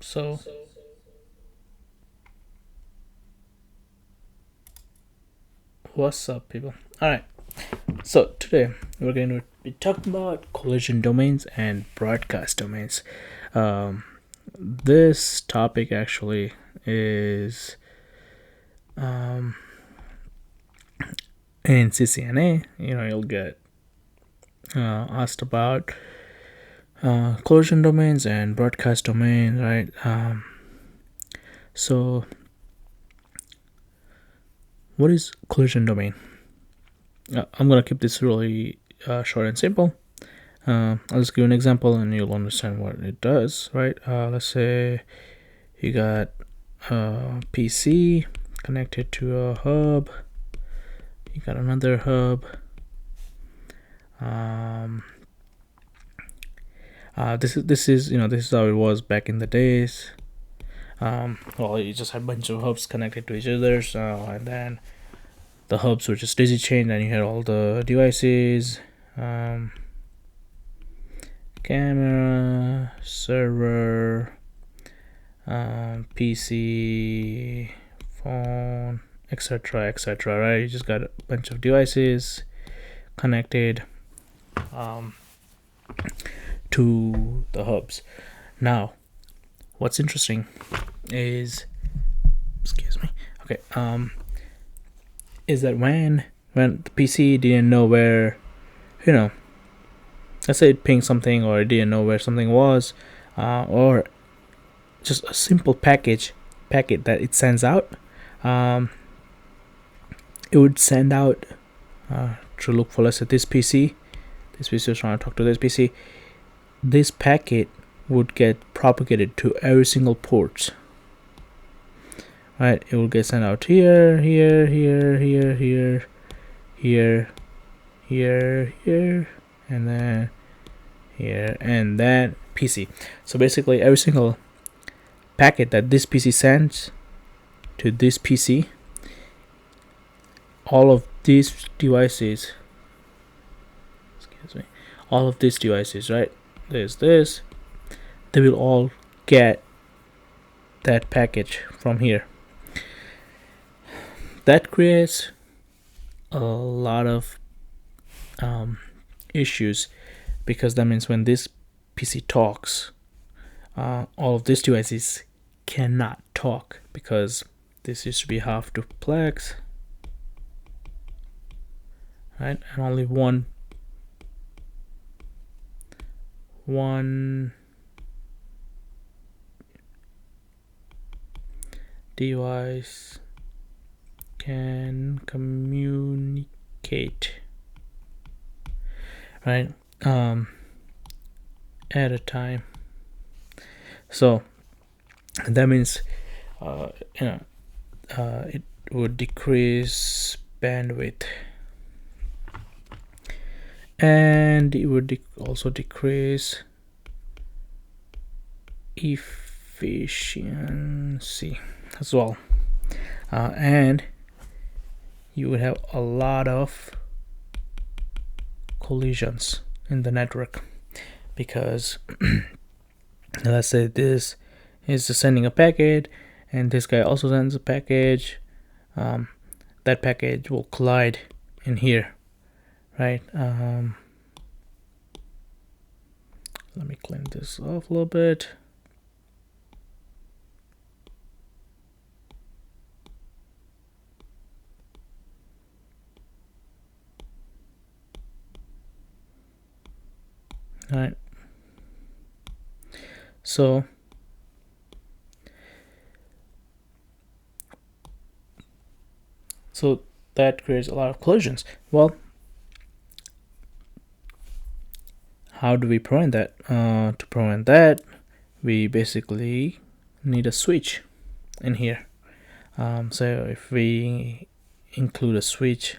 So, what's up, people? All right. So today we're going to be talking about collision domains and broadcast domains. Um, this topic actually is in CCNA. You'll get asked about collision domains and broadcast domains, right? So, what is collision domain? I'm gonna keep this really short and simple. I'll just give you an example and you'll understand what it does, right? Let's say you got a PC connected to a hub. You got another hub. This is how it was back in the days. Well, you just had a bunch of hubs connected to each other, and then the hubs were just daisy chained, and you had all the devices, camera, server, PC, phone, etc., etc. Right? You just got a bunch of devices connected to the hubs. Now, what's interesting is, excuse me. Okay. Is that when the PC didn't know where, let's say it pinged something or it didn't know where something was, or just a simple packet that it sends out, it would send out to look for, let's say, this PC is trying to talk to this PC. This packet would get propagated to every single port, right? It will get sent out here, and then here, and then PC. So basically every single packet that this PC sends to this PC, all of these devices, right? There's this, they will all get that package from here. That creates a lot of issues, because that means when this PC talks, all of these devices cannot talk, because this used to be half duplex, right? And only one device can communicate, right, at a time. So that means it would decrease bandwidth, and it would also decrease efficiency as well, and you would have a lot of collisions in the network, because let's say this is sending a packet and this guy also sends a package. That package will collide in here, right? Let me clean this off a little bit. All right. So that creates a lot of collisions. Well, how do we prevent that? To prevent that, we basically need a switch in here. So if we include a switch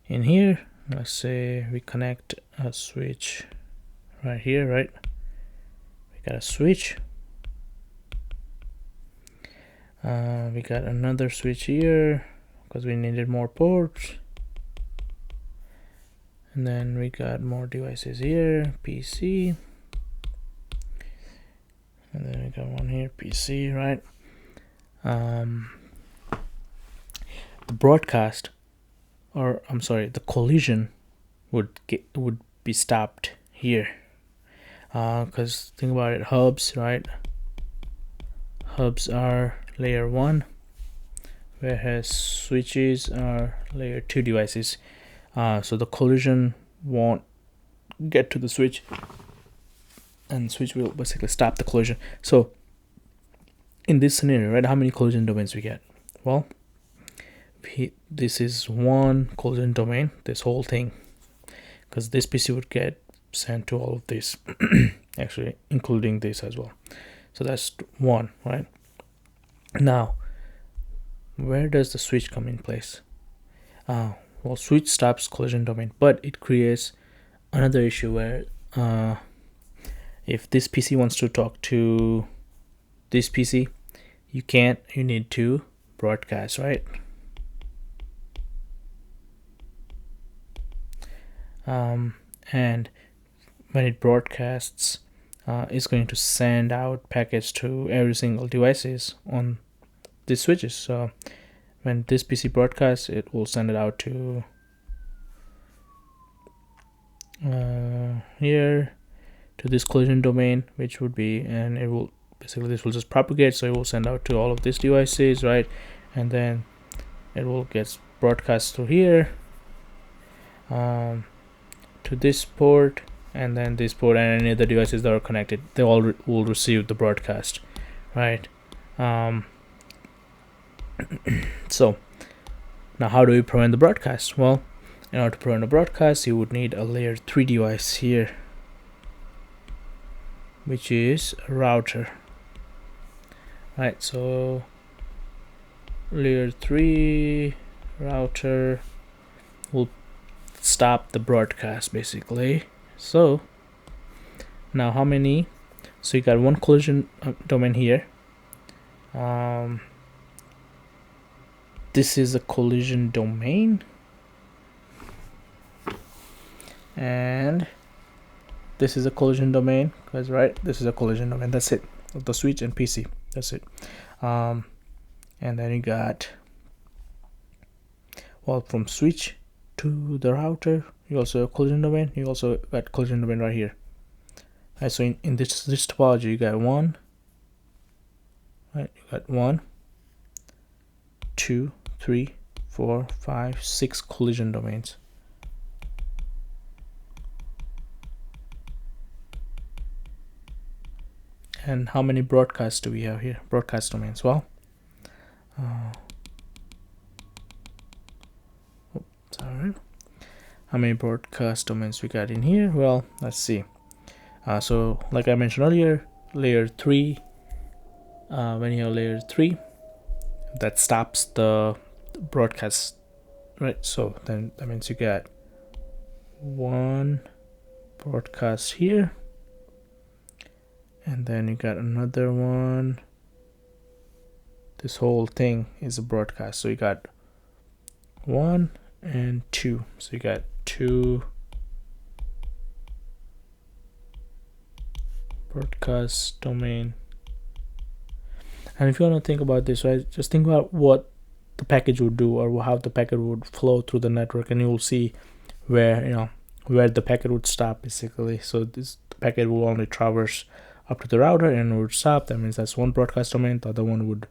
in here, let's say we connect a switch right here, right? We got a switch. We got another switch here because we needed more ports. And then we got more devices here, PC. and then we got one here, PC, right? The broadcast, or I'm sorry, the collision would be stopped here, because think about it, hubs, right? Hubs are layer 1, whereas switches are layer 2 devices. So the collision won't get to the switch, and switch will basically stop the collision. So in this scenario, right, how many collision domains we get? Well, this is one collision domain, this whole thing, because this PC would get sent to all of this, actually including this as well. So that's one, right? Now, where does the switch come in place? Well, switch stops collision domain, but it creates another issue where if this PC wants to talk to this PC, you can't. You need to broadcast, right? And when it broadcasts, it's going to send out packets to every single devices on these switches. So when this PC broadcasts, it will send it out to here, to this collision domain, which would be, and it will basically, this will just propagate, so it will send out to all of these devices, right? And then it will get broadcast through here to this port, and then this port, and any other devices that are connected, they all will receive the broadcast, right? So now how do we prevent the broadcast? Well, in order to prevent a broadcast, you would need a layer 3 device here, which is a router, right? So layer 3 router will stop the broadcast basically. So now how many? So you got one collision domain here. This is a collision domain, and this is a collision domain, because right, this is a collision domain. That's it. The switch and PC. That's it. And then you got, well, from switch to the router, you also have collision domain. You also got collision domain right here. Right, so in this topology, you got one. Right, you got 1, 2, 3, 4, 5, 6 collision domains. And how many broadcasts do we have here? Broadcast domains. Well, sorry. How many broadcast domains we got in here? Well, let's see. So like I mentioned earlier, layer 3, when you have layer 3, that stops the broadcast, right? So then that means you got one broadcast here, and then you got another one. This whole thing is a broadcast. So you got 1 and 2. So you got 2 broadcast domain. And if you want to think about this, right, just think about what the package would do, or how the packet would flow through the network, and you will see where, where the packet would stop basically. So this packet will only traverse up to the router and it would stop. That means that's one broadcast domain. The other one would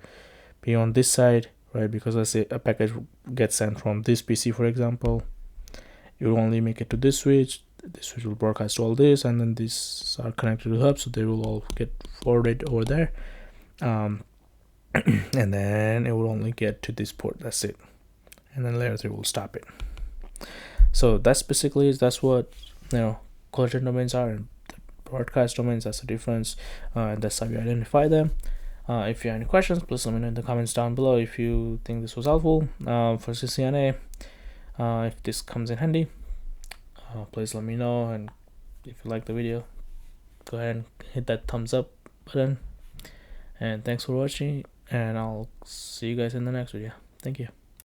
be on this side, right? Because let's say a package gets sent from this PC, for example, it will only make it to this switch. This switch will broadcast to all this, and then these are connected to the hub, so they will all get forwarded over there. And then it will only get to this port. That's it. And then layer 3 will stop it. So that's basically, that's what collision domains are, and broadcast domains. That's the difference, and that's how you identify them. If you have any questions, please let me know in the comments down below. If you think this was helpful for CCNA, if this comes in handy, please let me know. And if you like the video, go ahead and hit that thumbs up button. And thanks for watching, and I'll see you guys in the next video. Thank you.